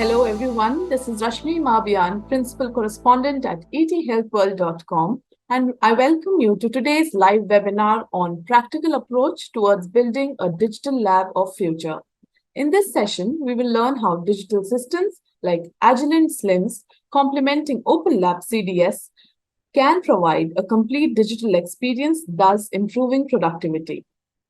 Hello, everyone. This is Rashmi Mabian, Principal Correspondent at ethealthworld.com, and I welcome you to today's live webinar on practical approach towards building a digital lab of future. In this session, we will learn how digital systems like Agilent SLIMS, complementing OpenLab CDS, can provide a complete digital experience, thus improving productivity.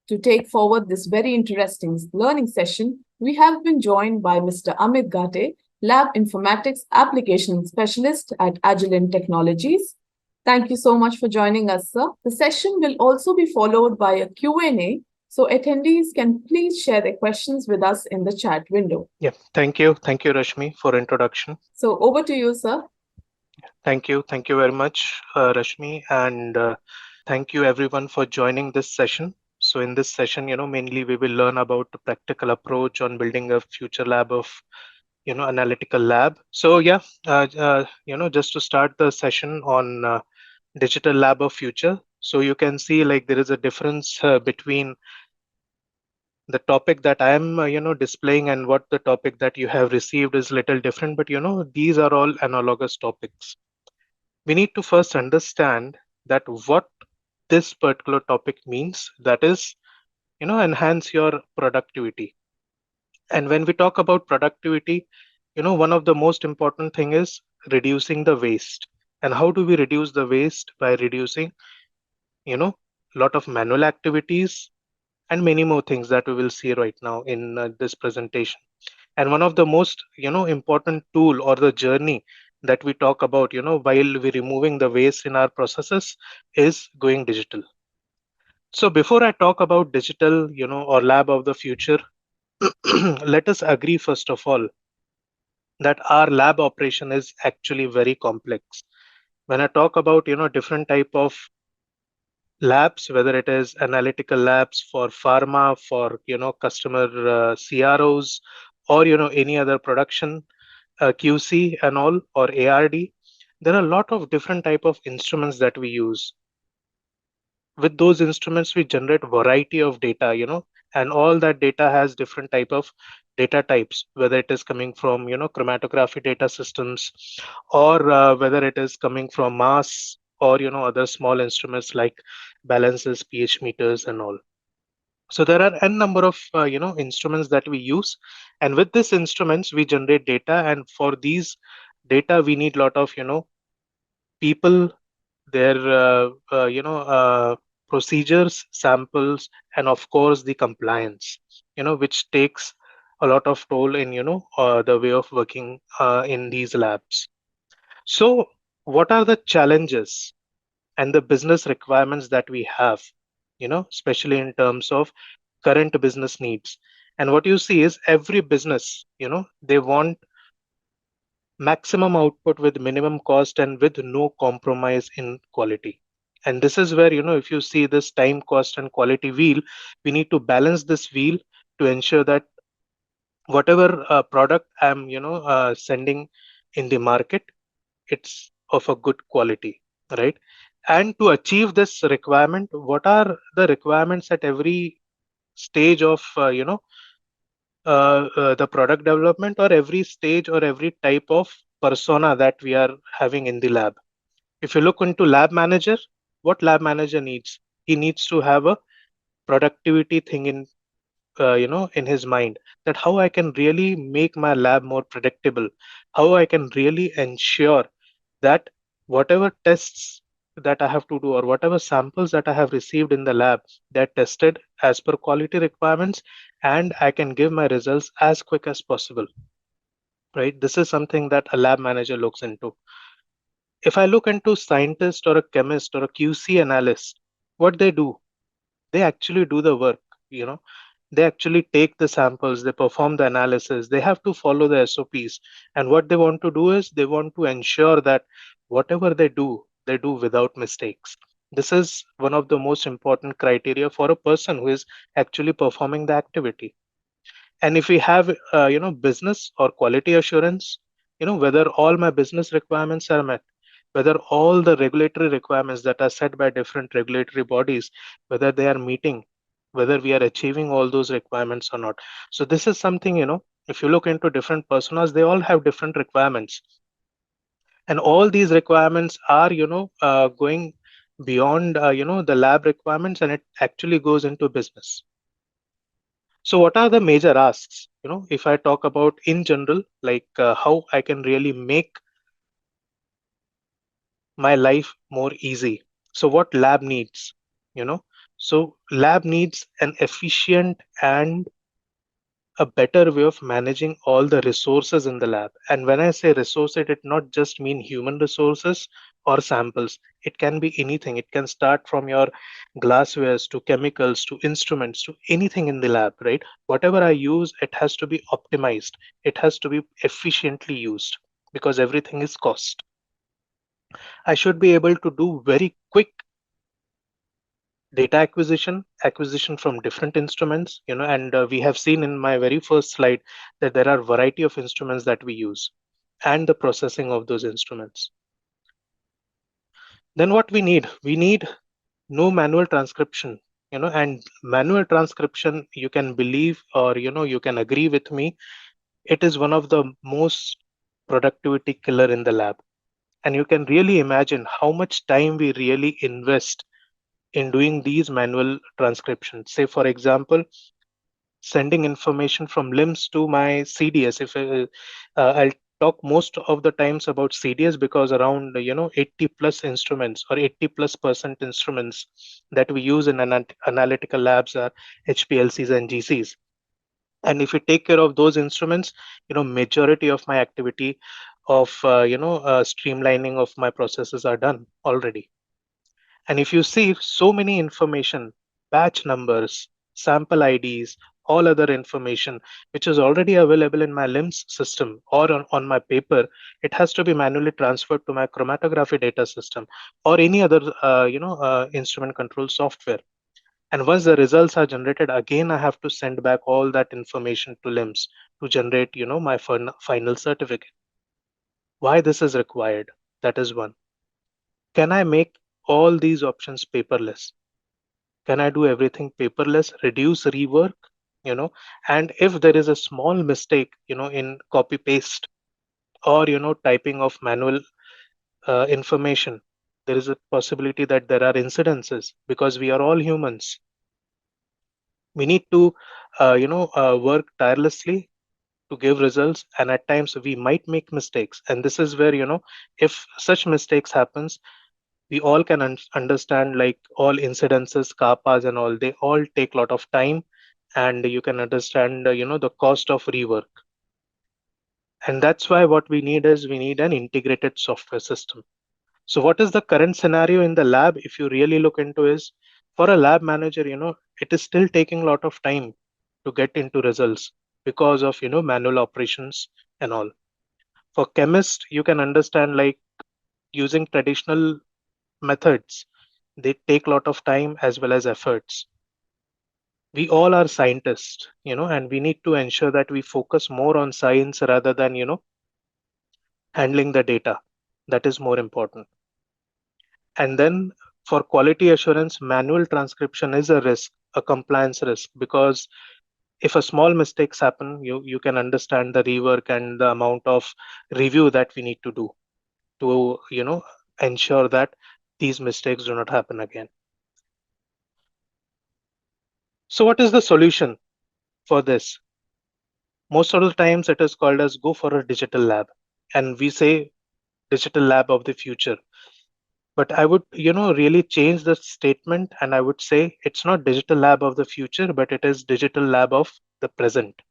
To take forward this very interesting learning session, we have been joined by Mr. Amit Ghate, Lab Informatics Application Specialist at Agilent Technologies. Thank you so much for joining us, sir. The session will also be followed by a Q&A, so attendees can please share their questions with us in the chat window. Yeah, thank you. Thank you, Rashmi, for introduction. So over to you, sir. Thank you. Thank you very much, Rashmi. And thank you everyone for joining this session. So in this session, mainly we will learn about the practical approach on building a future lab of, analytical lab. So yeah, just to start the session on digital lab of future. So you can see like there is a difference between the topic that I am displaying and what the topic that you have received is little different, but these are all analogous topics. We need to first understand that what this particular topic means, that is enhance your productivity. And when we talk about productivity, one of the most important thing is reducing the waste. And how do we reduce the waste? By reducing lot of manual activities and many more things that we will see right now in this presentation. And one of the most important tool or the journey that we talk about while we removing the waste in our processes is going digital. So before I talk about digital or lab of the future, let us agree first of all that our lab operation is actually very complex. When I talk about different type of labs, whether it is analytical labs for pharma, for customer CROs, or any other production QC and all, or ARD, there are a lot of different type of instruments that we use. With those instruments, we generate variety of data, and all that data has different type of data types, whether it is coming from chromatography data systems, or whether it is coming from mass, or other small instruments like balances, pH meters, and all. So there are n number of instruments that we use, and with these instruments we generate data, and for these data we need lot of people, their procedures, samples, and of course the compliance, which takes a lot of toll in the way of working in these labs. So what are the challenges and the business requirements that we have, especially in terms of current business needs? And what you see is every business, they want maximum output with minimum cost and with no compromise in quality. And this is where, if you see this time, cost, and quality wheel, we need to balance this wheel to ensure that whatever product I'm, sending in the market, it's of a good quality, right? And to achieve this requirement, what are the requirements at every stage of, the product development, or every stage or every type of persona that we are having in the lab? If you look into lab manager, what lab manager needs? He needs to have a productivity thing in in his mind, that how I can really make my lab more predictable, how I can really ensure that whatever tests that I have to do or whatever samples that I have received in the lab, they're tested as per quality requirements, and I can give my results as quick as possible, right? This is something that a lab manager looks into. If I look into scientist or a chemist or a QC analyst, what they do, they actually do the work, you know they actually take the samples, they perform the analysis, they have to follow the SOPs. And what they want to do is they want to ensure that whatever they do without mistakes. This is one of the most important criteria for a person who is actually performing the activity. And if we have business or quality assurance, whether all my business requirements are met, whether all the regulatory requirements that are set by different regulatory bodies, whether they are meeting, whether we are achieving all those requirements or not. So this is something If you look into different personas, they all have different requirements, and all these requirements are going beyond the lab requirements, and it actually goes into business. So what are the major asks? If I talk about in general, like how I can really make my life more easy. So what lab needs? You know, so lab needs an efficient and a better way of managing all the resources in the lab. And when I say resources, it not just mean human resources or samples. It can be anything. It can start from your glasswares to chemicals to instruments to anything in the lab, right? Whatever I use, it has to be optimized. It has to be efficiently used because everything is cost. I should be able to do very quick data acquisition from different instruments, and we have seen in my very first slide that there are variety of instruments that we use and the processing of those instruments. Then what we need no manual transcription, and manual transcription, you can believe or you can agree with me, it is one of the most productivity killer in the lab. And you can really imagine how much time we really invest in doing these manual transcriptions. Say, for example, sending information from LIMS to my CDS. If I'll talk most of the times about CDS because around 80 plus instruments or 80 plus percent instruments that we use in analytical labs are HPLCs and GCs. And if you take care of those instruments, majority of my activity of streamlining of my processes are done already. And if you see so many information, batch numbers, sample IDs, all other information, which is already available in my LIMS system or on my paper, it has to be manually transferred to my chromatography data system or any other, instrument control software. And once the results are generated, again, I have to send back all that information to LIMS to generate, my final certificate. Why this is required? That is one. Can I make all these options paperless? Can I do everything paperless, reduce rework, and if there is a small mistake, in copy paste or, typing of manual information, there is a possibility that there are incidences because we are all humans. We need to, work tirelessly to give results. And at times we might make mistakes. And this is where, if such mistakes happens, we all can understand like all incidences, kappas and all, they all take a lot of time, and you can understand the cost of rework. And that's why what we need is we need an integrated software system. So what is the current scenario in the lab? If you really look into is, for a lab manager, it is still taking a lot of time to get into results because of manual operations and all. For chemist, you can understand like using traditional methods, they take a lot of time as well as efforts. We all are scientists, and we need to ensure that we focus more on science rather than handling the data. That is more important. And then for quality assurance, manual transcription is a risk, a compliance risk, because if a small mistakes happen, you can understand the rework and the amount of review that we need to do to ensure that these mistakes do not happen again. So what is the solution for this? Most of the times it is called as go for a digital lab, and we say digital lab of the future. But I would really change the statement, and I would say it's not digital lab of the future, but it is digital lab of the present.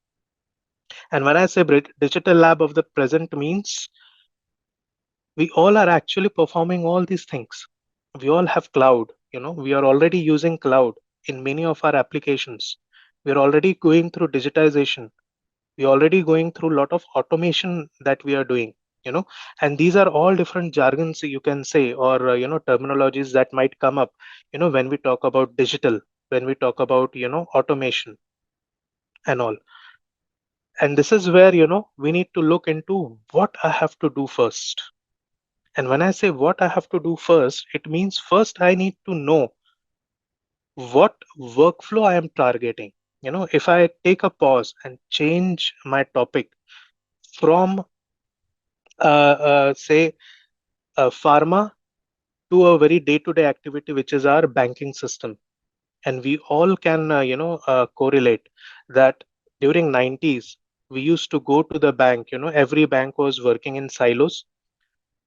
And when I say digital lab of the present means we all are actually performing all these things. We all have cloud, we are already using cloud in many of our applications. We are already going through digitization. We're already going through a lot of automation that we are doing, and these are all different jargons you can say, or terminologies that might come up when we talk about digital, when we talk about automation and all. And this is where we need to look into what I have to do first. And when I say what I have to do first, it means first I need to know what workflow I am targeting. If I take a pause and change my topic from say pharma to a very day-to-day activity, which is our banking system, and we all can correlate that during 90s we used to go to the bank. Every bank was working in silos.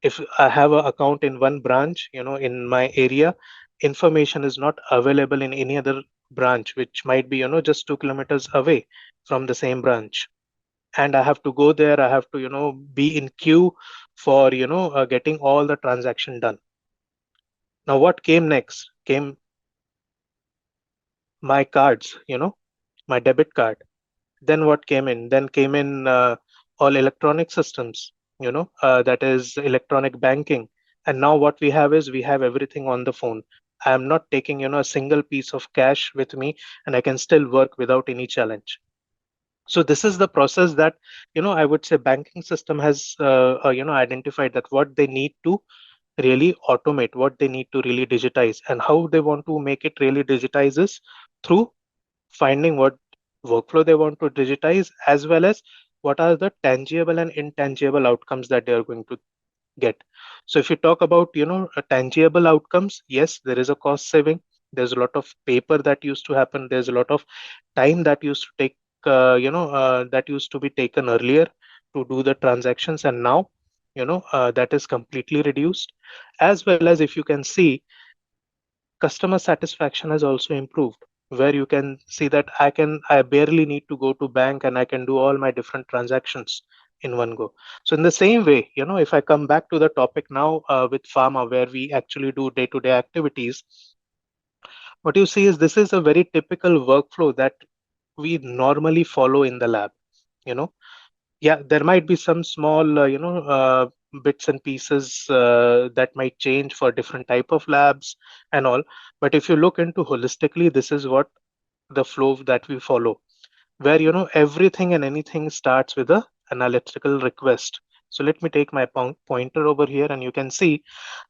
If I have an account in one branch, in my area, information is not available in any other branch, which might be just 2 kilometers away from the same branch. And I have to go there. I have to be in queue for getting all the transaction done. Now what came next came my cards, my debit card. Then what came in? Then came in all electronic systems, that is electronic banking. And now what we have is we have everything on the phone. I am not taking, a single piece of cash with me, and I can still work without any challenge. So this is the process that, I would say banking system has, identified that what they need to really automate, what they need to really digitize, and how they want to make it really digitize is through finding what workflow they want to digitize, as well as what are the tangible and intangible outcomes that they are going to get. So if you talk about tangible outcomes, yes, there is a cost saving. There's a lot of paper that used to happen. There's a lot of time that used to take that used to be taken earlier to do the transactions, and now that is completely reduced. As well as, if you can see, customer satisfaction has also improved, where you can see that I barely need to go to bank, and I can do all my different transactions in one go. So in the same way, if I come back to the topic now, with pharma, where we actually do day to day activities, what you see is this is a very typical workflow that we normally follow in the lab. you know yeah, there might be some small bits and pieces that might change for different type of labs and all, but if you look into holistically, this is what the flow that we follow, where everything and anything starts with a analytical request. So let me take my pointer over here, and you can see,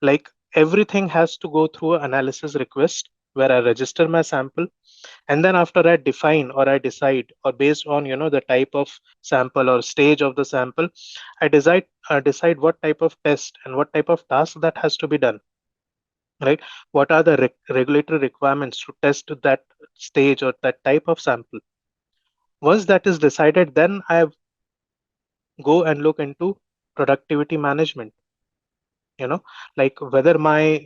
like, everything has to go through an analysis request where I register my sample, and then after I define or I decide, or based on the type of sample or stage of the sample, I decide what type of test and what type of task that has to be done, right? What are the regulatory requirements to test that stage or that type of sample? Once that is decided, then I go and look into productivity management. you know like whether my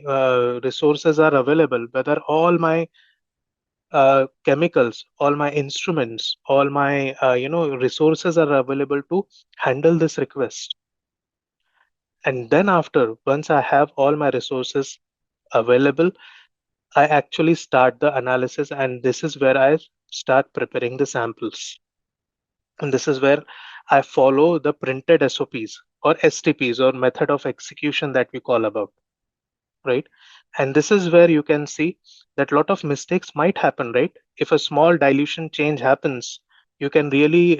resources are available, whether all my chemicals, all my instruments, all my resources are available to handle this request. And then after, once I have all my resources available, I actually start the analysis, and this is where I start preparing the samples. And this is where I follow the printed SOPs or STPs, or method of execution, that we call about, right? And this is where you can see that a lot of mistakes might happen, right? If a small dilution change happens, you can really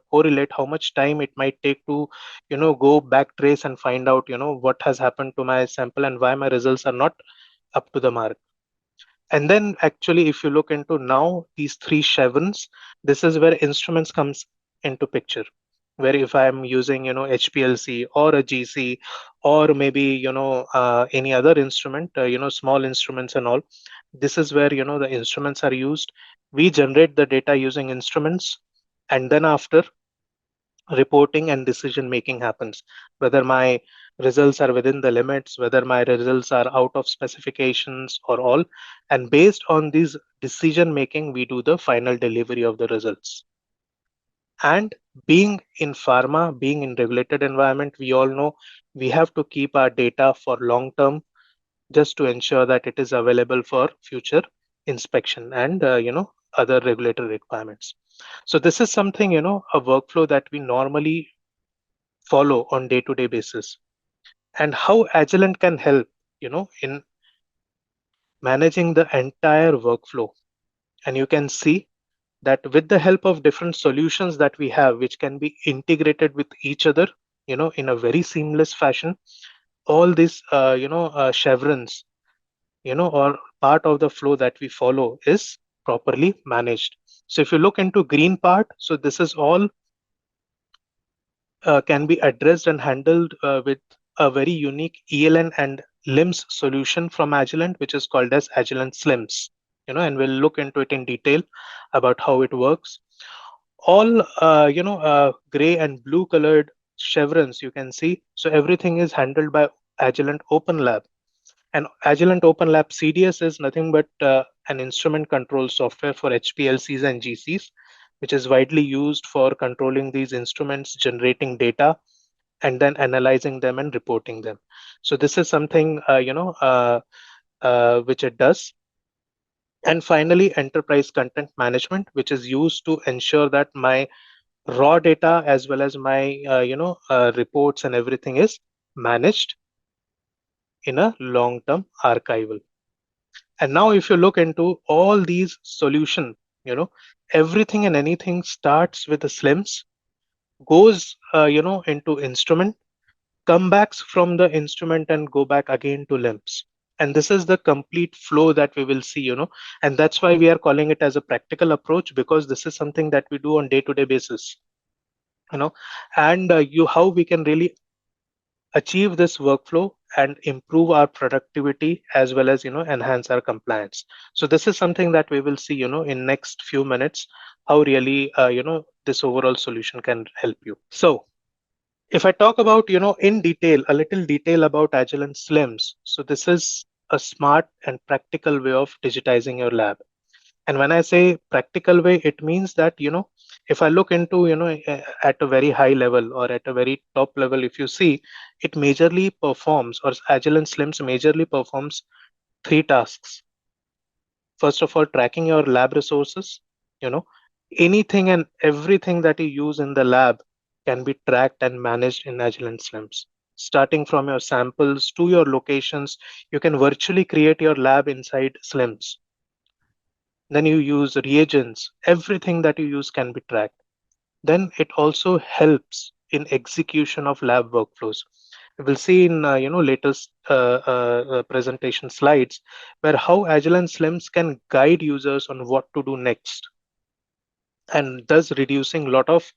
correlate how much time it might take to go back trace and find out what has happened to my sample and why my results are not up to the mark. And then actually, if you look into now these three chevrons, this is where instruments comes into picture. Where if I'm using, HPLC or a GC, or maybe, any other instrument, small instruments and all, this is where, the instruments are used. We generate the data using instruments, and then after, reporting and decision making happens, whether my results are within the limits, whether my results are out of specifications or all. And based on these decision making, we do the final delivery of the results. And being in pharma, being in regulated environment, we all know we have to keep our data for long term, just to ensure that it is available for future inspection and other regulatory requirements. So this is something, a workflow that we normally follow on day-to-day basis, and how Agilent can help, in managing the entire workflow. And you can see that with the help of different solutions that we have, which can be integrated with each other, in a very seamless fashion, all these, chevrons, or part of the flow that we follow is properly managed. So if you look into green part, so this is all can be addressed and handled with a very unique ELN and LIMS solution from Agilent, which is called as Agilent SLIMS. And we'll look into it in detail about how it works. All gray and blue colored chevrons you can see. So everything is handled by Agilent OpenLab. And Agilent OpenLab CDS is nothing but an instrument control software for HPLCs and GCs, which is widely used for controlling these instruments, generating data, and then analyzing them and reporting them. So this is something which it does. And finally, enterprise content management, which is used to ensure that my raw data as well as my reports and everything is managed in a long-term archival. And now if you look into all these solution, everything and anything starts with the slims, goes into instrument, come back from the instrument and go back again to limbs. And this is the complete flow that we will see, and that's why we are calling it as a practical approach, because this is something that we do on day-to-day basis, and you how we can really achieve this workflow and improve our productivity as well as enhance our compliance. So this is something that we will see in next few minutes, how really this overall solution can help you. So if I talk about in detail, a little detail about Agilent SLIMS, so this is a smart and practical way of digitizing your lab. And when I say practical way, it means that if I look into at a very high level or at a very top level, if you see, it majorly performs, or Agilent SLIMS majorly performs three tasks. First of all, tracking your lab resources. you know Anything and everything that you use in the lab can be tracked and managed in Agilent SLIMS. Starting from your samples to your locations, you can virtually create your lab inside SLIMS. Then you use reagents, everything that you use can be tracked. Then it also helps in execution of lab workflows. We will see in latest presentation slides where how Agilent SLIMS can guide users on what to do next, and thus reducing a lot of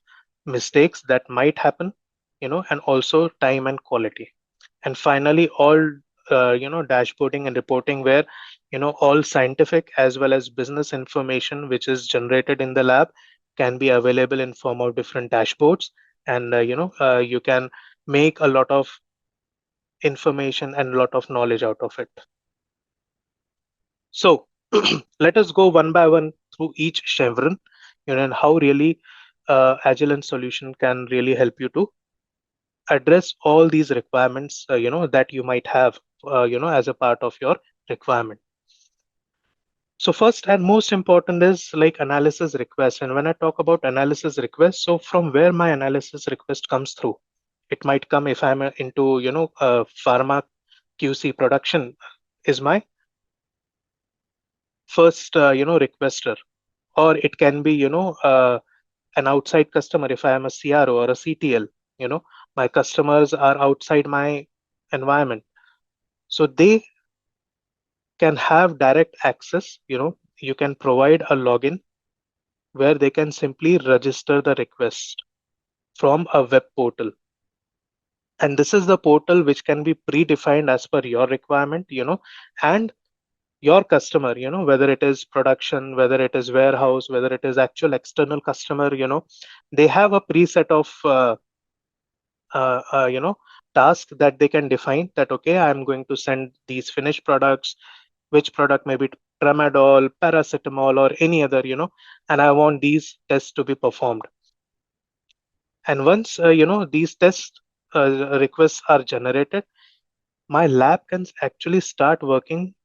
mistakes that might happen, and also time and quality. And finally, all dashboarding and reporting, where all scientific as well as business information which is generated in the lab can be available in form of different dashboards, and you can make a lot of information and a lot of knowledge out of it. So let us go one by one through each chevron, and how really Agilent solution can really help you to address all these requirements that you might have as a part of your requirement. So first and most important is like analysis request. And when I talk about analysis request, so from where my analysis request comes through, it might come if I'm into pharma QC production is my first requester, or it can be an outside customer if I am a CRO or a CTL. My customers are outside my environment, so they can have direct access. You can provide a login where they can simply register the request from a web portal, and this is the portal which can be predefined as per your requirement, and your customer, whether it is production, whether it is warehouse, whether it is actual external customer, they have a preset of task that they can define, that okay, I'm going to send these finished products, which product, maybe tramadol, paracetamol, or any other, and I want these tests to be performed. And once these test requests are generated, my lab can actually start working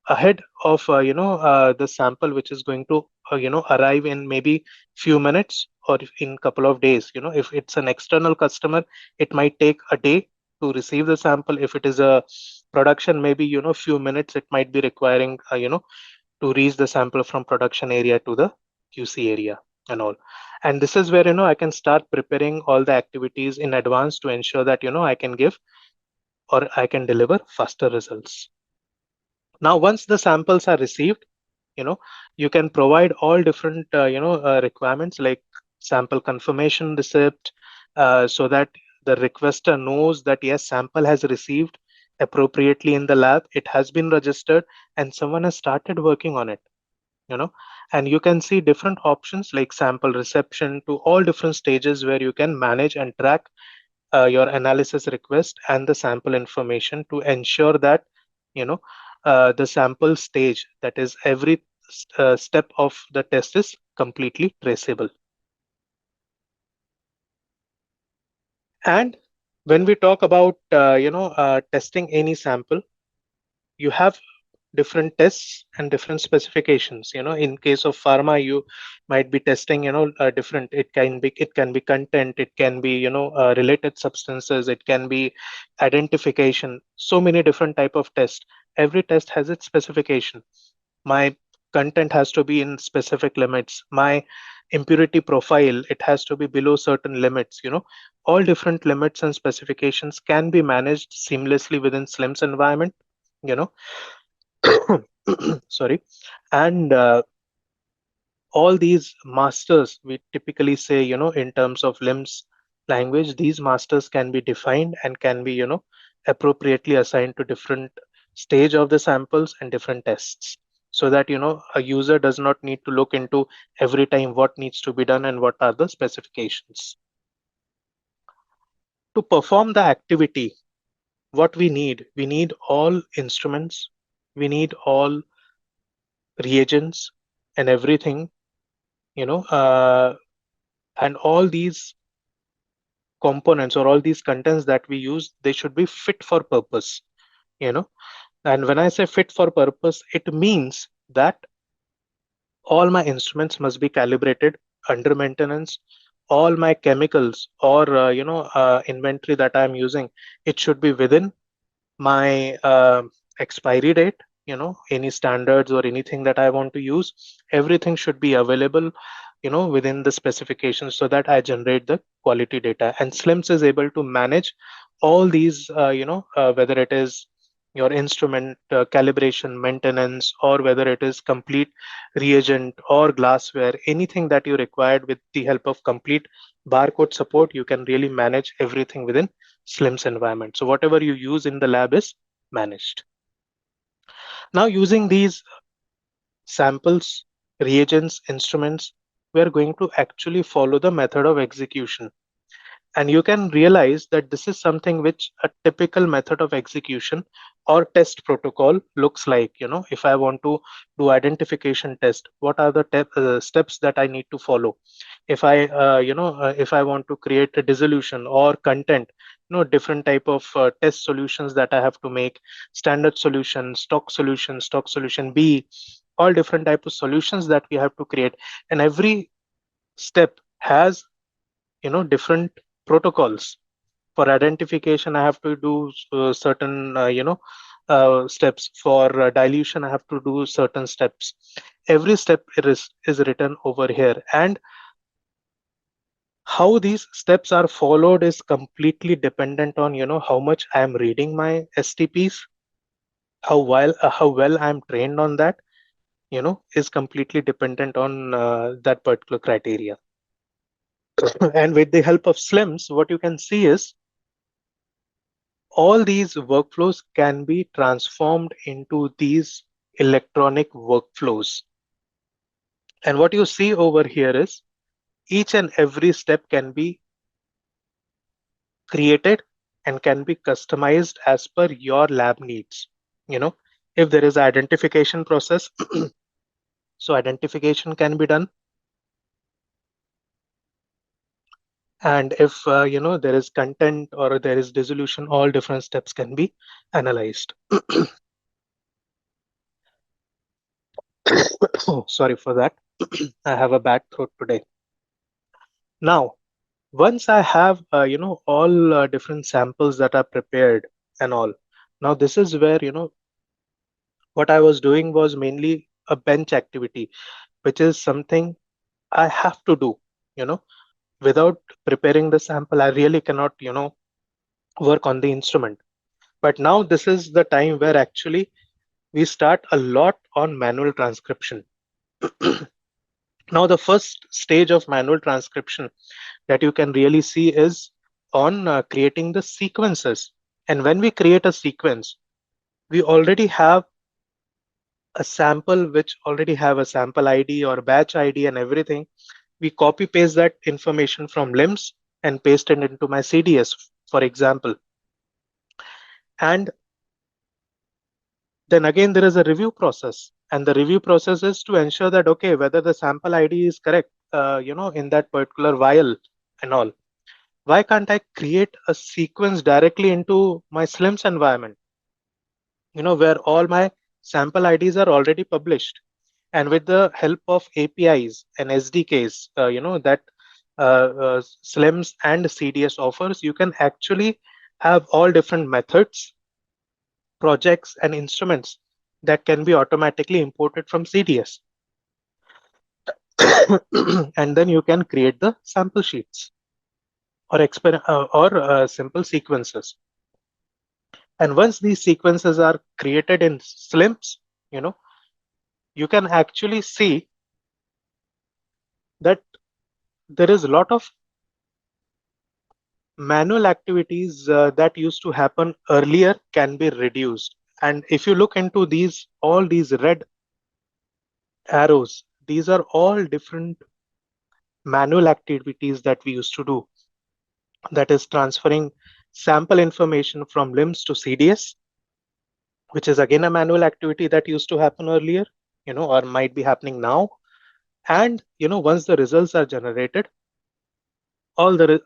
ahead of the sample which is going to arrive in maybe few minutes or in couple of days. If it's an external customer, it might take a day to receive the sample. If it is a production, maybe few minutes it might be requiring to reach the sample from production area to the QC area and all. And this is where I can start preparing all the activities in advance to ensure that I can give or I can deliver faster results. Now, once the samples are received, you know, you can provide all different requirements like sample confirmation receipt, so that the requester knows that yes, sample has received appropriately in the lab, it has been registered, and someone has started working on it, you know. And you can see different options like sample reception to all different stages where you can manage and track your analysis request and the sample information to ensure that, you know, the sample stage, that is every step of the test, is completely traceable. And when we talk about testing any sample, you have different tests and different specifications. You know, in case of pharma, you might be testing, different, it can be content, it can be, related substances, it can be identification, so many different type of tests. Every test has its specification. My content has to be in specific limits, my impurity profile, it has to be below certain limits, all different limits and specifications can be managed seamlessly within slims environment, you know. Sorry. And all these masters, we typically say, in terms of limbs language, these masters can be defined and can be, appropriately assigned to different stage of the samples and different tests, so that, a user does not need to look into every time what needs to be done and what are the specifications. To perform the activity, what we need all instruments, we need all reagents and everything, you know and all these components or all these contents that we use, they should be fit for purpose, you know. And when I say fit for purpose, it means that all my instruments must be calibrated under maintenance, all my chemicals or inventory that I'm using, it should be within my expiry date, any standards or anything that I want to use, everything should be available, within the specifications, so that I generate the quality data. And slims is able to manage all these, whether it is your instrument calibration maintenance, or whether it is complete reagent or glassware, anything that you required, with the help of complete barcode support, you can really manage everything within slims environment. So whatever you use in the lab is managed. Now, using these samples, reagents, instruments, we are going to actually follow the method of execution. And you can realize that this is something which a typical method of execution or test protocol looks like. If I want to do identification test, what are the steps that I need to follow? If I if I want to create a dissolution or content, different type of test solutions that I have to make, standard solution, stock solution B, all different type of solutions that we have to create. And every step has, different protocols. For identification, I have to do certain steps. For dilution, I have to do certain steps. Every step is written over here, and how these steps are followed is completely dependent on, how much I am reading my STPs, how well I'm trained on that, is completely dependent on that particular criteria. And with the help of slims, what you can see is all these workflows can be transformed into these electronic workflows. And what you see over here is each and every step can be created and can be customized as per your lab needs. You know, if there is identification process, so identification can be done. And if there is content or there is dissolution, all different steps can be analyzed. Oh, sorry for that. I have a bad throat today. Now, once I have all different samples that are prepared and all, now this is where, what I was doing was mainly a bench activity, which is something I have to do. You know, without preparing the sample, I really cannot, work on the instrument. But now this is the time where actually we start a lot on manual transcription. Now, the first stage of manual transcription that you can really see is on creating the sequences. And when we create a sequence, we already have a sample which already have a sample ID or batch ID and everything. We copy paste that information from LIMS and paste it into my CDS, for example. And then again, there is a review process. And the review process is to ensure that, okay, whether the sample ID is correct, in that particular vial and all. Why can't I create a sequence directly into my SLIMS environment, where all my sample IDs are already published? And with the help of APIs and SDKs, that SLIMS and CDS offers, you can actually have all different methods, projects, and instruments that can be automatically imported from CDS. And then you can create the sample sheets or simple sequences. And once these sequences are created in SLIMS, you know, you can actually see that there is a lot of manual activities that used to happen earlier can be reduced. And if you look into all these red arrows, these are all different manual activities that we used to do. That is transferring sample information from LIMS to CDS, which is again a manual activity that used to happen earlier, or might be happening now. And once the results are generated, all the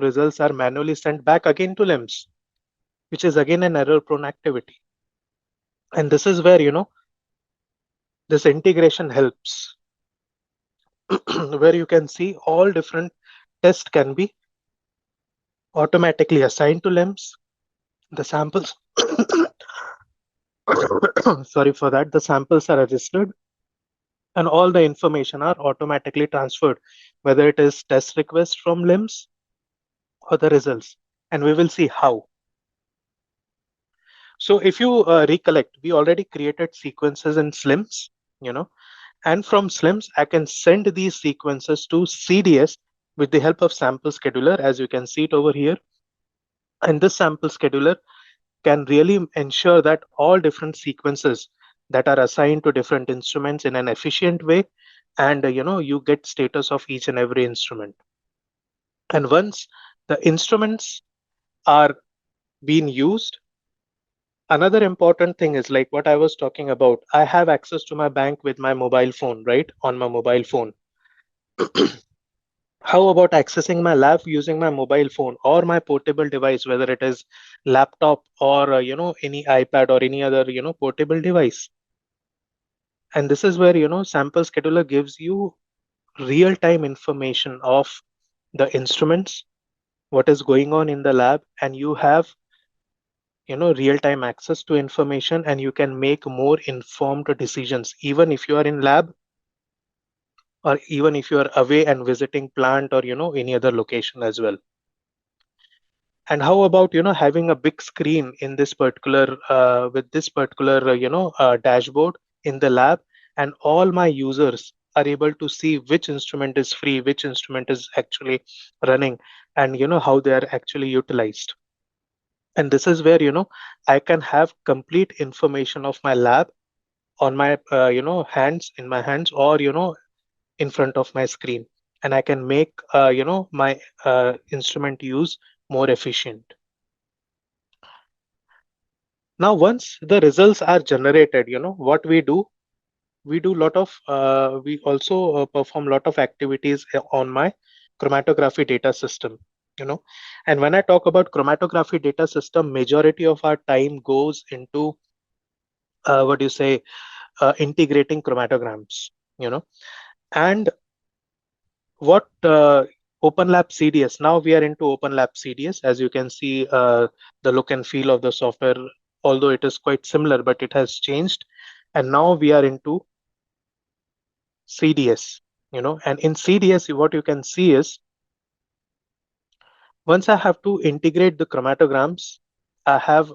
results are manually sent back again to LIMS, which is again an error prone activity. And this is where this integration helps, where you can see all different tests can be automatically assigned to LIMS. The samples, sorry for that, the samples are registered and all the information are automatically transferred, whether it is test request from LIMS or the results. And we will see how. So if you recollect, we already created sequences in SLIMS, and from SLIMS, I can send these sequences to CDS with the help of sample scheduler, as you can see it over here. And this sample scheduler can really ensure that all different sequences that are assigned to different instruments in an efficient way, and you get status of each and every instrument. And once the instruments are being used, another important thing is like what I was talking about. I have access to my bank with my mobile phone, right? On my mobile phone. How about accessing my lab using my mobile phone or my portable device, whether it is laptop or any iPad or any other portable device? And this is where sample scheduler gives you real-time information of the instruments, what is going on in the lab, and you have real-time access to information, and you can make more informed decisions even if you are in lab or even if you are away and visiting plant or any other location as well. And how about having a big screen in this particular with this particular dashboard in the lab, and all my users are able to see which instrument is free, which instrument is actually running, and how they are actually utilized. And this is where I can have complete information of my lab on my hands, in my hands, or in front of my screen, and I can make my instrument use more efficient. Now, once the results are generated, what we do lot of we also perform lot of activities on my chromatography data system. And when I talk about chromatography data system, majority of our time goes into what do you say integrating chromatograms. And what OpenLab CDS. Now we are into OpenLab CDS. As you can see, the look and feel of the software, although it is quite similar, but it has changed. And now we are into CDS. And in CDS, what you can see is once I have to integrate the chromatograms, I have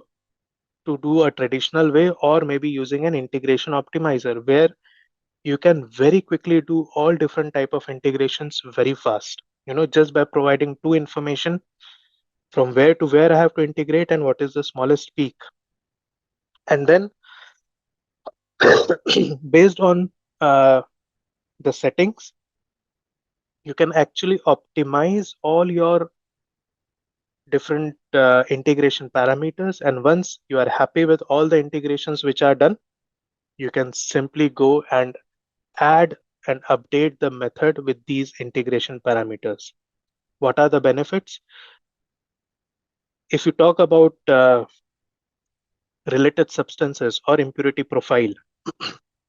to do a traditional way, or maybe using an integration optimizer where you can very quickly do all different type of integrations very fast, just by providing two information from where to where I have to integrate and what is the smallest peak. And then based on the settings, you can actually optimize all your different integration parameters. And once you are happy with all the integrations which are done, you can simply go and add and update the method with these integration parameters. What are the benefits? If you talk about related substances or impurity profile,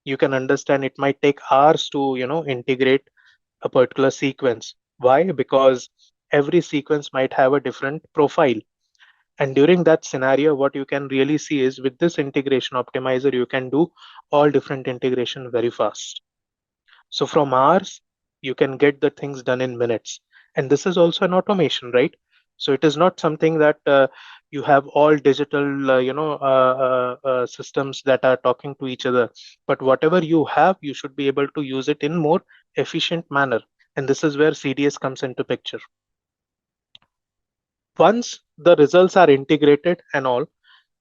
you can understand it might take hours to integrate a particular sequence. Why? Because every sequence might have a different profile. And during that scenario, what you can really see is with this integration optimizer, you can do all different integration very fast. So from hours, you can get the things done in minutes. And this is also an automation, right? So it is not something that you have all digital, systems that are talking to each other. But whatever you have, you should be able to use it in more efficient manner. And this is where CDS comes into picture. Once the results are integrated and all,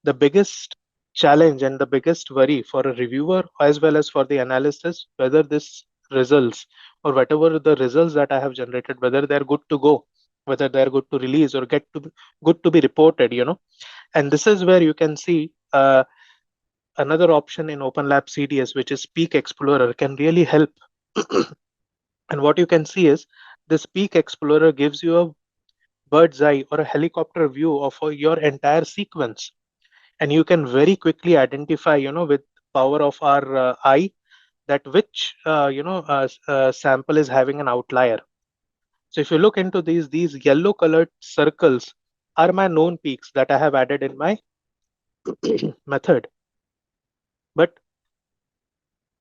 the biggest challenge and the biggest worry for a reviewer as well as for the analyst is whether this results or whatever the results that I have generated, whether they're good to go, whether they're good to release or get to be, good to be reported. And this is where you can see another option in OpenLab CDS, which is Peak Explorer, can really help. And what you can see is this Peak Explorer gives you a bird's eye or a helicopter view of your entire sequence, and you can very quickly identify with power of our eye that which sample is having an outlier. So if you look into these yellow colored circles are my known peaks that I have added in my method, but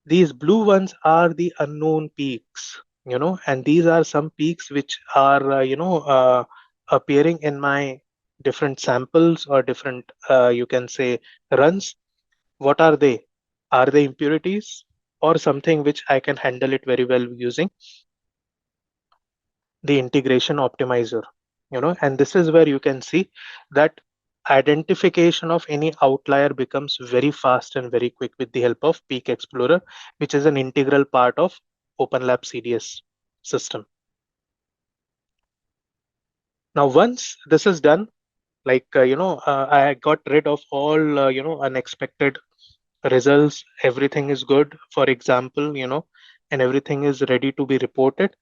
these blue ones are the unknown peaks, and these are some peaks which are appearing in my different samples or different you can say runs. What are they? Are they impurities or something which I can handle it very well using the integration optimizer? And this is where you can see that identification of any outlier becomes very fast and very quick with the help of Peak Explorer, which is an integral part of OpenLab CDS system. Now, once this is done, like I got rid of all unexpected results, everything is good, for example, and everything is ready to be reported.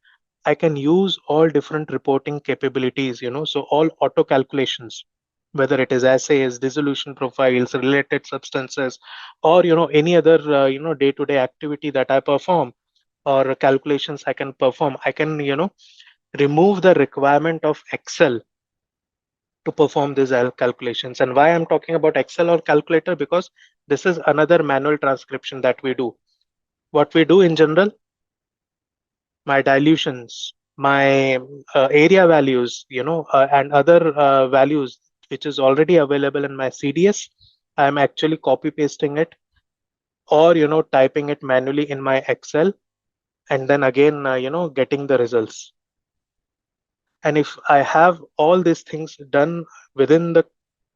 I can use all different reporting capabilities, so all auto calculations, whether it is assays, dissolution profiles, related substances, or any other day-to-day activity that I perform or calculations I can perform. I can remove the requirement of Excel to perform these calculations. And why I'm talking about Excel or calculator, because this is another manual transcription that we do. What we do in general, my dilutions, my area values, and other values which is already available in my CDS, I'm actually copy pasting it or typing it manually in my Excel, and then again getting the results. And if I have all these things done within the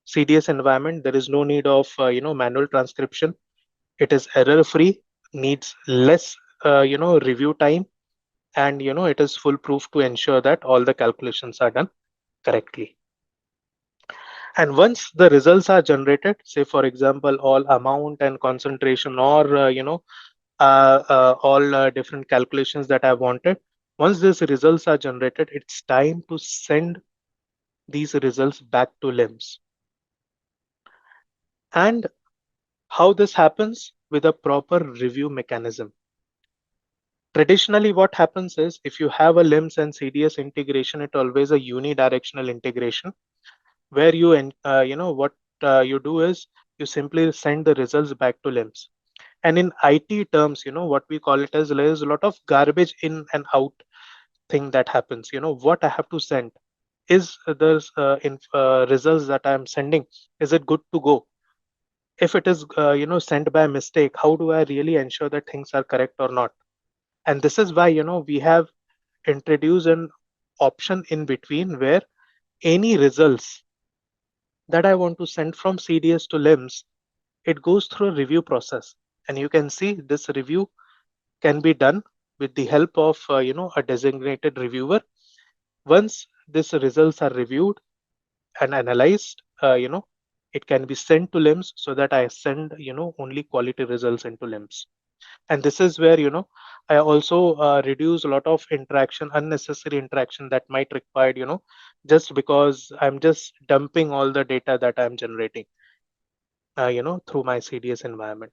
CDS environment, there is no need of manual transcription. It is error free, needs less review time, and it is foolproof to ensure that all the calculations are done correctly. And once the results are generated, say for example all amount and concentration or all different calculations that I wanted, once these results are generated, it's time to send these results back to LIMS. And how this happens with a proper review mechanism. Traditionally, what happens is if you have a LIMS and CDS integration, it always a unidirectional integration where what you do is you simply send the results back to LIMS. And in IT terms, what we call it as there's a lot of garbage in and out thing that happens. What I have to send is the results that I'm sending, is it good to go? if it is sent by mistake, how do I really ensure that things are correct or not? And this is why we have introduced an option in between where any results that I want to send from CDS to LIMS, it goes through a review process. And you can see this review can be done with the help of a designated reviewer. Once these results are reviewed and analyzed, it can be sent to LIMS so that I send only quality results into LIMS. And this is where I also reduce a lot of interaction, unnecessary interaction that might required just because I'm just dumping all the data that I'm generating through my CDS environment.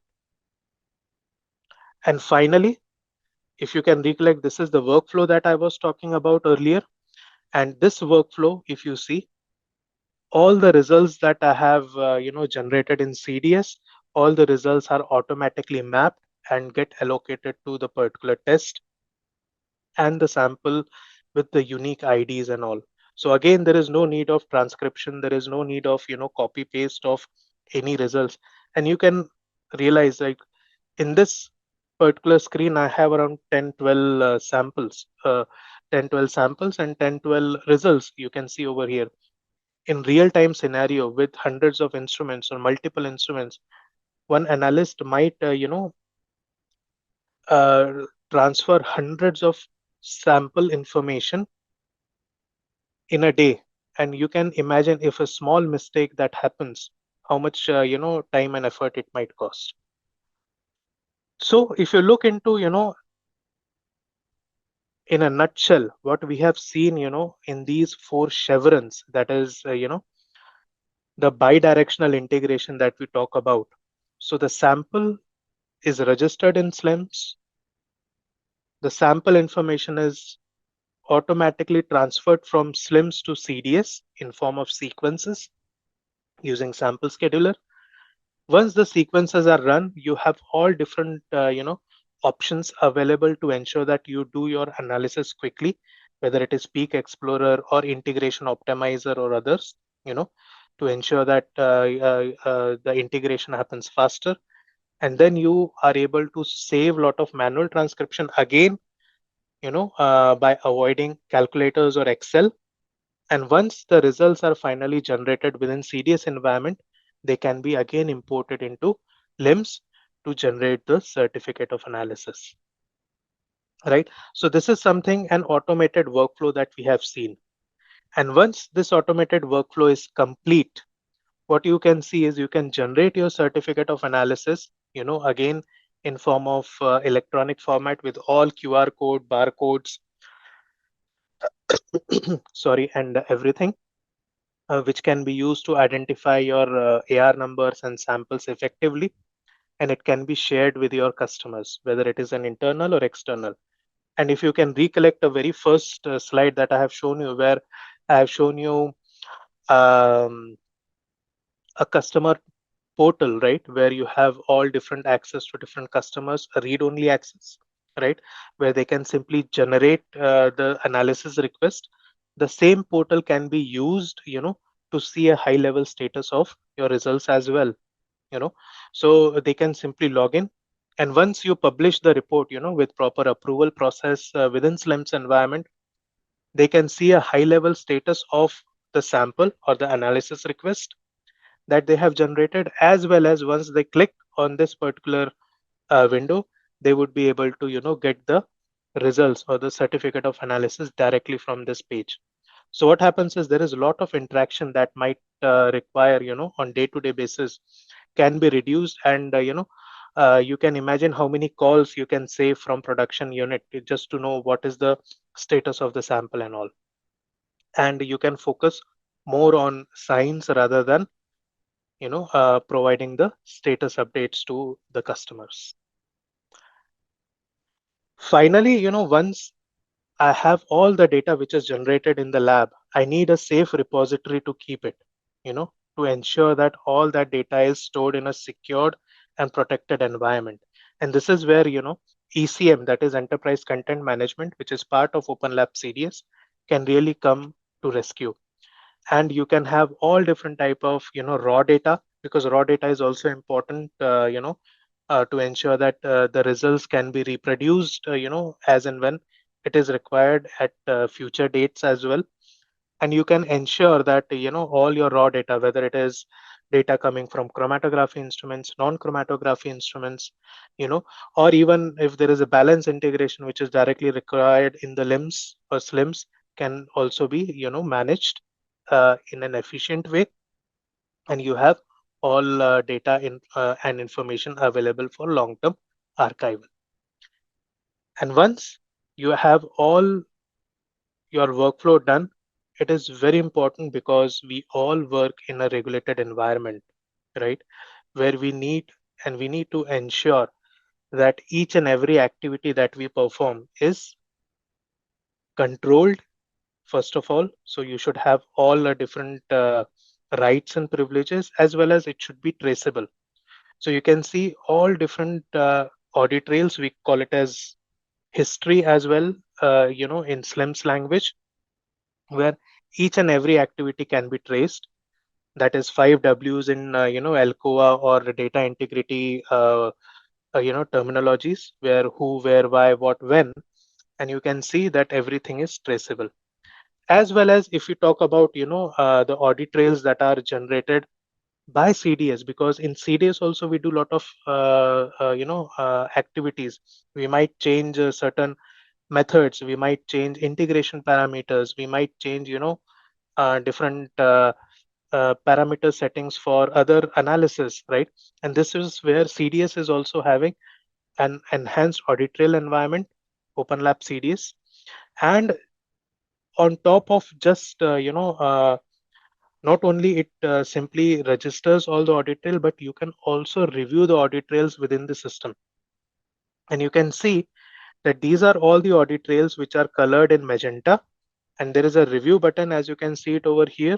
And finally, if you can recollect, this is the workflow that I was talking about earlier. And this workflow, if you see, all the results that I have generated in CDS, all the results are automatically mapped and get allocated to the particular test and the sample with the unique IDs and all. So again, there is no need of transcription. There is no need of copy paste of any results. And you can realize, like, in this particular screen, I have around 10, 12 samples, 10, 12 samples and 10, 12 results you can see over here. In real time scenario with hundreds of instruments or multiple instruments, one analyst might, transfer hundreds of sample information in a day. And you can imagine if a small mistake that happens, how much, time and effort it might cost. So if you look into, in a nutshell, what we have seen, in these four chevrons, that is, the bidirectional integration that we talk about. So the sample is registered in SLIMS. The sample information is automatically transferred from SLIMS to CDS in form of sequences using sample scheduler. Once the sequences are run, you have all different options available to ensure that you do your analysis quickly, whether it is Peak Explorer or Integration Optimizer or others, to ensure that the integration happens faster. And then you are able to save a lot of manual transcription again, by avoiding calculators or Excel. And once the results are finally generated within CDS environment, they can be again imported into LIMS to generate the certificate of analysis, right? So this is something, an automated workflow that we have seen. And once this automated workflow is complete, what you can see is you can generate your certificate of analysis, again in form of electronic format with all QR code, barcodes, sorry, and everything, which can be used to identify your AR numbers and samples effectively. And it can be shared with your customers, whether it is an internal or external. And if you can recollect the very first slide that I have shown you, where I have shown you um, a customer portal, right, where you have all different access to different customers, a read-only access, right, where they can simply generate the analysis request. The same portal can be used, to see a high-level status of your results as well, so they can simply log in. And once you publish the report, with proper approval process within SLIMS environment, they can see a high-level status of the sample or the analysis request that they have generated, as well as once they click on this particular window, they would be able to get the results or the certificate of analysis directly from this page. So what happens is there is a lot of interaction that might require on day-to-day basis can be reduced. And you can imagine how many calls you can save from production unit just to know what is the status of the sample and all. And you can focus more on science rather than providing the status updates to the customers. Finally, once I have all the data which is generated in the lab, I need a safe repository to keep it, to ensure that all that data is stored in a secured and protected environment. And this is where, ECM, that is Enterprise Content Management, which is part of OpenLab CDS, can really come to rescue. And you can have all different type of raw data because raw data is also important, to ensure that the results can be reproduced, as and when it is required at future dates as well. And you can ensure that all your raw data, whether it is data coming from chromatography instruments, non-chromatography instruments, you know or even if there is a balance integration which is directly required in the limbs or slims, can also be managed in an efficient way, and you have all data and information available for long-term archival. And once you have all your workflow done, it is very important because we all work in a regulated environment, right? Where we need to ensure that each and every activity that we perform is controlled, first of all. So you should have all the different rights and privileges, as well as it should be traceable. So you can see all different audit trails. We call it as history as well, in SLIMS language, where each and every activity can be traced. That is 5 Ws in ALCOA or data integrity terminologies, where who, where, why, what, when, and you can see that everything is traceable. As well as if you talk about the audit trails that are generated by CDS, because in CDS also we do a lot of activities. We might change certain methods, we might change integration parameters, we might change different parameter settings for other analysis, right? And this is where CDS is also having an enhanced audit trail environment, OpenLab CDS. And on top of just not only it simply registers all the audit trail, but you can also review the audit trails within the system. And you can see that these are all the audit trails which are colored in magenta, and there is a review button, as you can see it over here.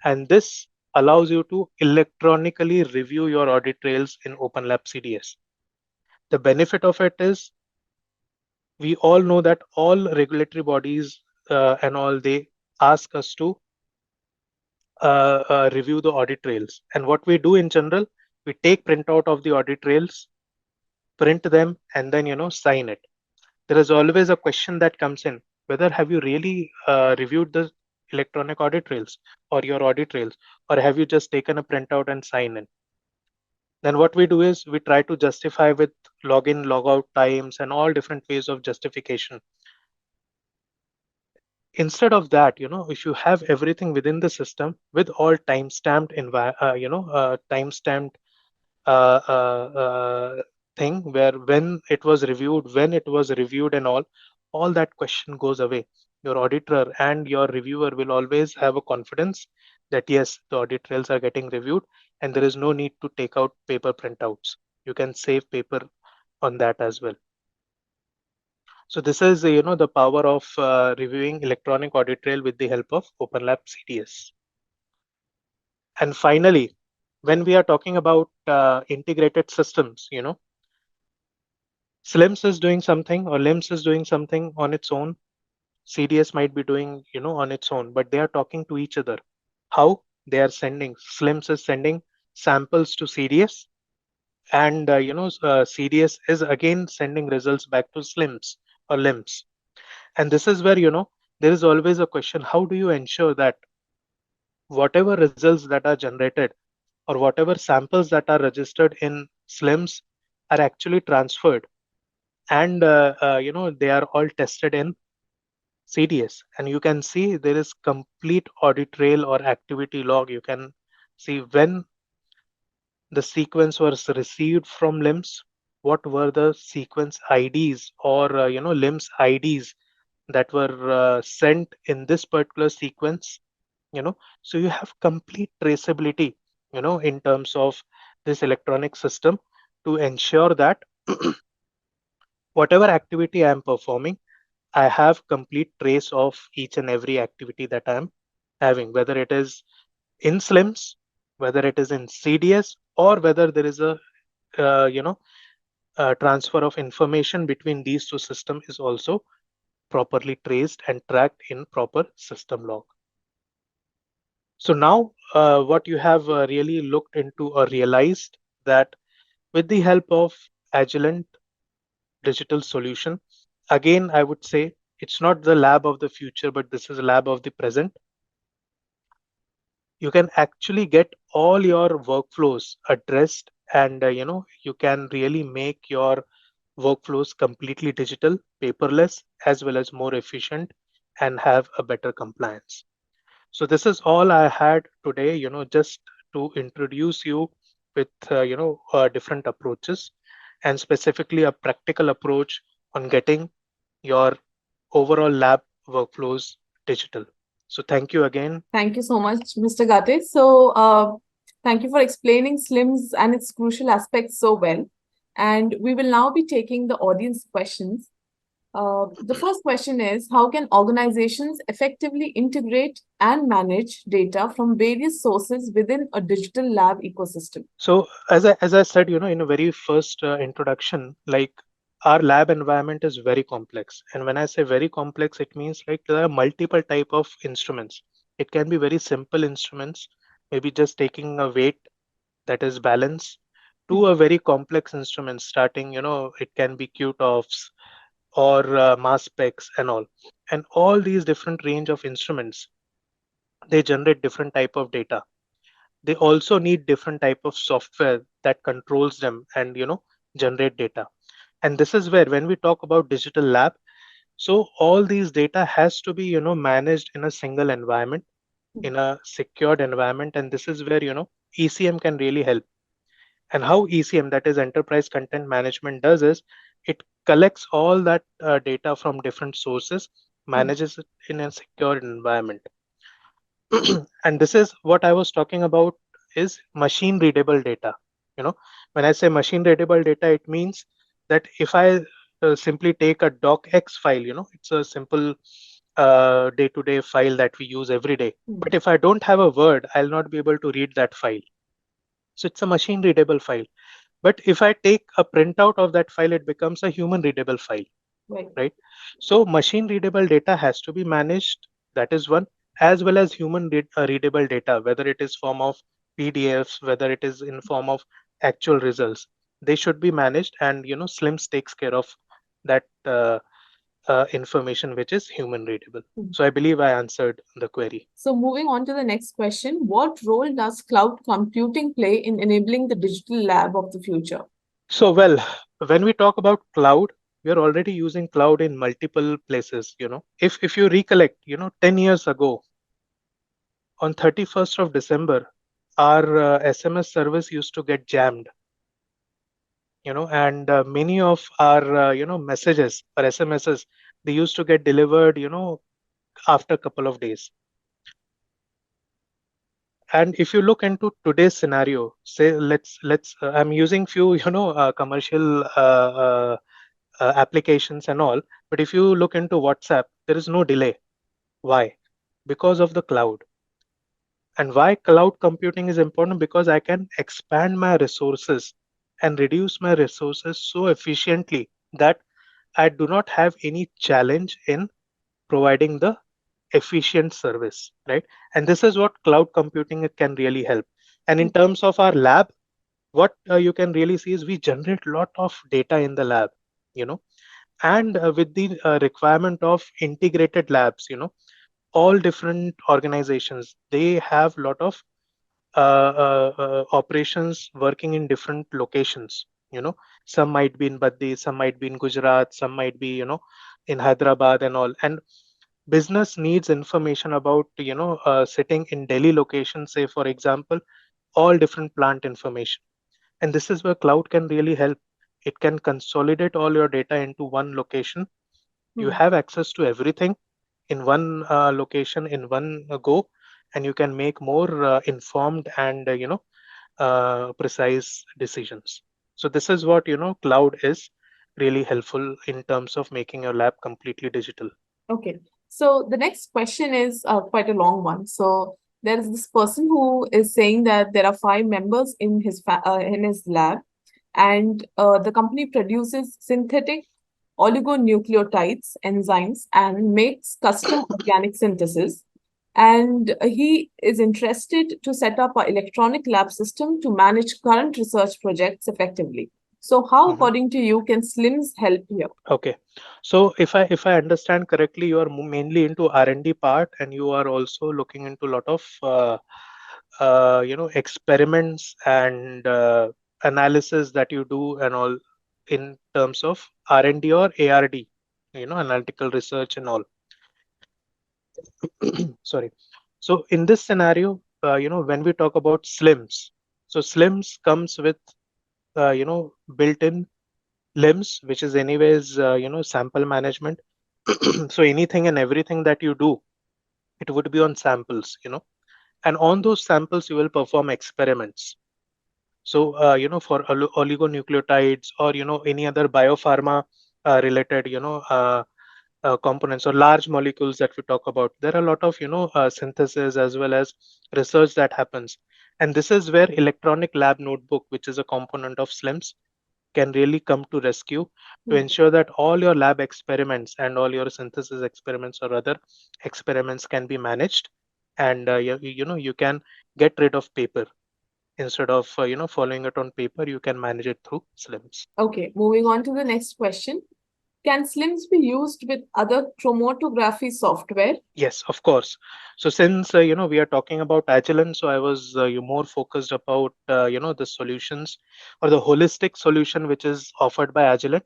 And this allows you to electronically review your audit trails in OpenLab CDS. The benefit of it is, we all know that all regulatory bodies and all, they ask us to review the audit trails. And what we do in general, we take printout of the audit trails, print them, and then sign it. There is always a question that comes in, whether have you really reviewed the electronic audit trails or your audit trails, or have you just taken a printout and sign in? Then what we do is we try to justify with login, logout times, and all different ways of justification. Instead of that, if you have everything within the system with all time-stamped time-stamped thing, where when it was reviewed, and all that question goes away. Your auditor and your reviewer will always have a confidence that yes, the audit trails are getting reviewed, and there is no need to take out paper printouts. You can save paper on that as well. So this is the power of reviewing electronic audit trail with the help of OpenLab CDS. And finally, when we are talking about integrated systems, SLIMS is doing something, or LIMS is doing something on its own. CDS might be doing, on its own, but they are talking to each other. How? They are sending, SLIMS is sending samples to CDS, and CDS is again sending results back to SLIMS or LIMS. And this is where, there is always a question: how do you ensure that whatever results that are generated, or whatever samples that are registered in SLIMS, are actually transferred, and they are all tested in CDS? And you can see there is complete audit trail or activity log. You can see when the sequence was received from LIMS, what were the sequence IDs, or LIMS IDs that were sent in this particular sequence. So you have complete traceability in terms of this electronic system, to ensure that whatever activity I am performing, I have complete trace of each and every activity that I'm having, whether it is in SLIMS, whether it is in CDS, or whether there is a transfer of information between these two systems is also properly traced and tracked in proper system log. So now, what you have really looked into or realized that with the help of Agilent digital solution, again, I would say it's not the lab of the future, but this is a lab of the present. You can actually get all your workflows addressed, and you can really make your workflows completely digital, paperless, as well as more efficient, and have a better compliance. So this is all I had today, just to introduce you with different approaches, and specifically a practical approach on getting your overall lab workflows digital. So thank you again. Thank you so much, Mr. Gate. So, thank you for explaining SLIMS and its crucial aspects so well. And we will now be taking the audience questions. The first question is, how can organizations effectively integrate and manage data from various sources within a digital lab ecosystem? So as I said, in a very first introduction, like our lab environment is very complex. And when I say very complex, it means like there are multiple type of instruments. It can be very simple instruments, maybe just taking a weight that is balance, to a very complex instrument starting, it can be QTOFs or mass specs and all. And all these different range of instruments, they generate different type of data. They also need different type of software that controls them and generate data. And this is where when we talk about digital lab, so all these data has to be managed in a single environment, in a secured environment. And this is where ECM can really help. And how ECM, that is enterprise content management, does is it collects all that data from different sources, manages it in a secure environment. And this is what I was talking about, is machine readable data. When I say machine readable data, it means that if I simply take a docx file, it's a simple day-to-day file that we use every day, but if I don't have a word, I'll not be able to read that file. So it's a machine readable file. But if I take a printout of that file, it becomes a human readable file. Right. So machine readable data has to be managed. That is one, as well as human readable data, whether it is form of PDFs, whether it is in form of actual results. They should be managed, and SLIMS takes care of that information which is human readable. So I believe I answered the query. So, moving on to the next question, what role does cloud computing play in enabling the digital lab of the future? So well, when we talk about cloud, we are already using cloud in multiple places. If you recollect, 10 years ago, on 31st of December, our SMS service used to get jammed, and many of our, messages or SMSs, they used to get delivered, after a couple of days. And if you look into today's scenario, say I'm using few, commercial applications and all, but if you look into WhatsApp, there is no delay. Why? Because of the cloud. And why cloud computing is important? Because I can expand my resources and reduce my resources so efficiently that I do not have any challenge in providing the efficient service, right? And this is what cloud computing can really help. And in terms of our lab, what you can really see is we generate a lot of data in the lab, you know, and with the requirement of integrated labs, all different organizations, they have a lot of operations working in different locations. Some might be in Baddi, some might be in Gujarat, some might be in Hyderabad and all. And business needs information about sitting in Delhi location, say for example, all different plant information. And this is where cloud can really help. It can consolidate all your data into one location. You have access to everything in one location, in one go, and you can make more informed and precise decisions. So this is what cloud is really helpful in terms of making your lab completely digital. Okay. So the next question is quite a long one. So there is this person who is saying that there are five members in his lab, and the company produces synthetic oligonucleotides, enzymes, and makes custom organic synthesis. and he is interested to set up an electronic lab system to manage current research projects effectively. So, how, Mhm. according to you, can SLIMS help here? Okay. So if I understand correctly, you are mainly into R&D part, and you are also looking into a lot of experiments and analysis that you do and all in terms of R&D or ARD, analytical research and all. Sorry. So in this scenario, when we talk about SLIMS, so SLIMS comes with built-in LIMS, which is anyways sample management. So anything and everything that you do, it would be on samples, and on those samples you will perform experiments. So for oligonucleotides or any other biopharma related components or large molecules that we talk about, there are a lot of synthesis as well as research that happens, and this is where electronic lab notebook, which is a component of SLIMS, can really come to rescue to Hmm. ensure that all your lab experiments and all your synthesis experiments or other experiments can be managed, and you can get rid of paper. Instead of following it on paper, you can manage it through SLIMS. Okay, moving on to the next question. Can SLIMS be used with other chromatography software? Yes, of course. So since we are talking about Agilent, so I was more focused about the solutions or the holistic solution which is offered by Agilent.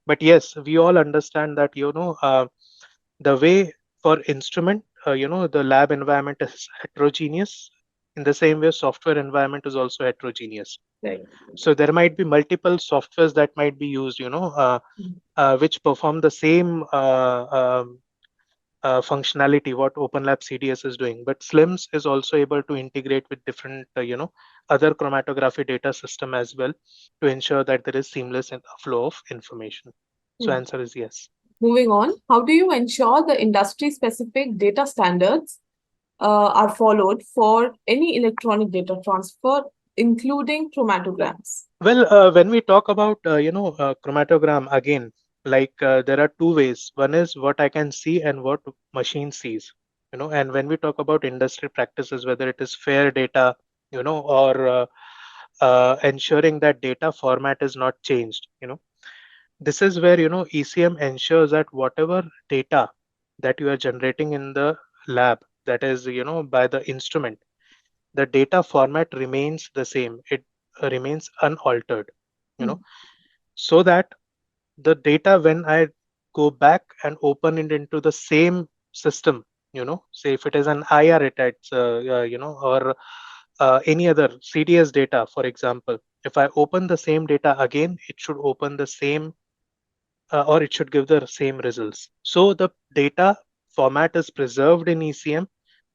But yes, we all understand that the way for instrument, the lab environment is heterogeneous. In the same way, software environment is also heterogeneous. Right. So there might be multiple softwares that might be used, which perform the same functionality what OpenLab CDS is doing. But SLIMS is also able to integrate with different, other chromatography data system as well to ensure that there is seamless flow of information. So Hmm. answer is yes. Moving on, how do you ensure the industry specific data standards are followed for any electronic data transfer, including chromatograms? Well, when we talk about chromatogram again, like there are two ways. One is what I can see and what machine sees. And when we talk about industry practices, whether it is fair data, or ensuring that data format is not changed. This is where ECM ensures that whatever data that you are generating in the lab, that is by the instrument, the data format remains the same. It remains unaltered. You know Hmm. so that the data, when I go back and open it into the same system, say if it is an IR data, it's or any other CDS data, for example, if I open the same data again, it should open the same, or it should give the same results. So the data format is preserved in ECM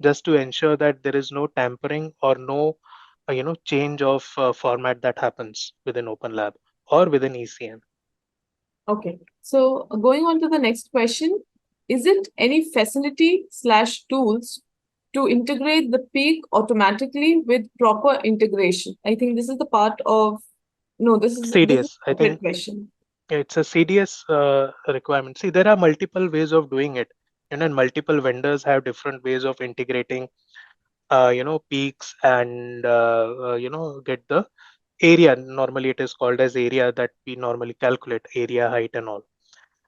just to ensure that there is no tampering or no change of format that happens within OpenLab or within ECM. Okay, so going on to the next question, is it any facility slash tools to integrate the peak automatically with proper integration? I think this is the part of, no, this is CDS, a I separate think question. it's a CDS requirement. See, there are multiple ways of doing it, and multiple vendors have different ways of integrating, peaks and get the area. Normally, it is called as area that we normally calculate area, height, and all.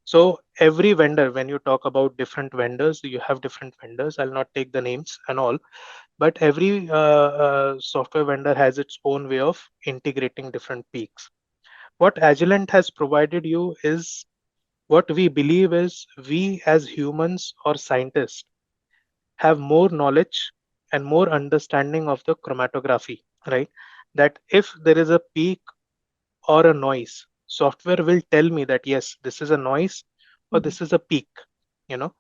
So every vendor, when you talk about different vendors, you have different vendors. I'll not take the names and all, but every software vendor has its own way of integrating different peaks. What Agilent has provided you is what we believe is we as humans or scientists have more knowledge and more understanding of the chromatography, right? That if there is a peak or a noise, software will tell me that yes, this is a noise or Mhm. this is a peak, you know,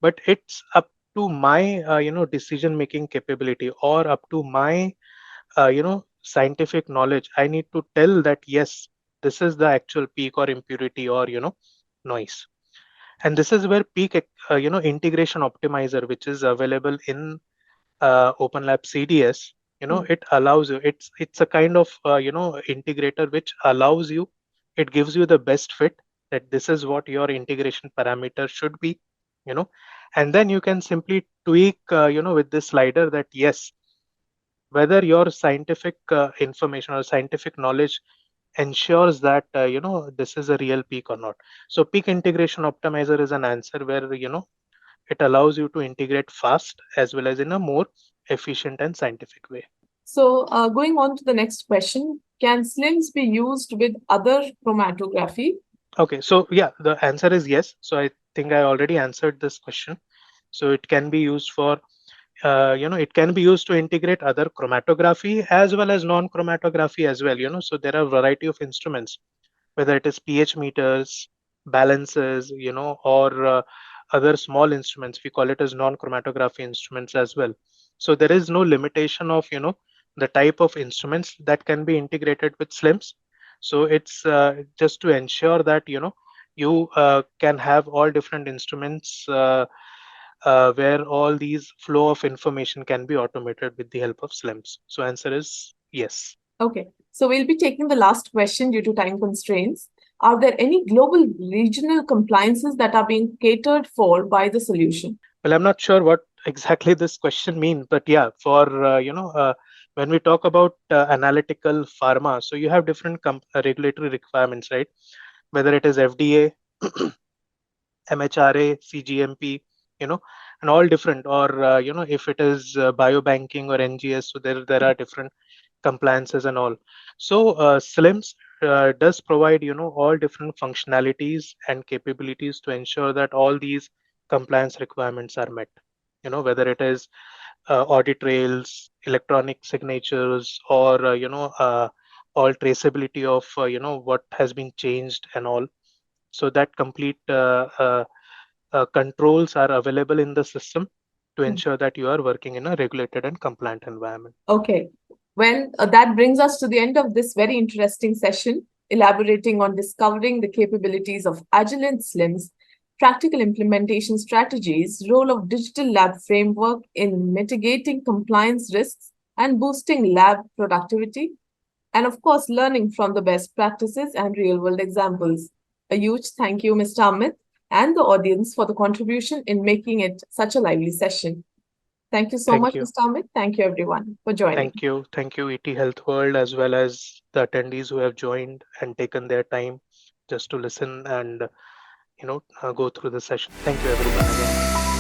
but it's up to my decision making capability or up to my scientific knowledge. I need to tell that yes, this is the actual peak or impurity or noise. And this is where peak integration optimizer, which is available in OpenLab CDS, Mhm. it allows you, it's a kind of integrator which allows you, it gives you the best fit, that this is what your integration parameter should be. you know, and then you can simply tweak, with this slider that yes, whether your scientific information or scientific knowledge ensures that this is a real peak or not. So peak integration optimizer is an answer where it allows you to integrate fast as well as in a more efficient and scientific way. So, going on to the next question, can SLIMS be used with other chromatography? Okay, so yeah, the answer is yes. So I think I already answered this question. So it can be used for it can be used to integrate other chromatography as well as non-chromatography as well. So there are a variety of instruments, whether it is pH meters, balances, or other small instruments. We call it as non-chromatography instruments as well. So there is no limitation of the type of instruments that can be integrated with SLIMS. So it's just to ensure that you can have all different instruments where all these flow of information can be automated with the help of SLIMS. So answer is yes. Okay, so we'll be taking the last question due to time constraints. Are there any global regional compliances that are being catered for by the solution? Well, I'm not sure what exactly this question means, but yeah, for when we talk about analytical pharma, so you have different regulatory requirements, right? Whether it is FDA, MHRA, CGMP, and all different, or if it is biobanking or NGS, so there are different compliances and all. So SLIMS does provide all different functionalities and capabilities to ensure that all these compliance requirements are met. Whether it is audit trails, electronic signatures, or all traceability of what has been changed and all. So that complete controls are available in the system to ensure that you are working in a regulated and compliant environment. Okay. Well, that brings us to the end of this very interesting session, elaborating on discovering the capabilities of Agilent SLIMS, practical implementation strategies, role of digital lab framework in mitigating compliance risks and boosting lab productivity, and of course, learning from the best practices and real world examples. A huge thank you, Mr. Amit, and the audience for the contribution in making it such a lively session. Thank you so Thank much, you. Mr. Amit. Thank you, everyone, for joining. Thank you. Thank you, ET Health World, as well as the attendees who have joined and taken their time just to listen and, go through the session. Thank you, everyone, again.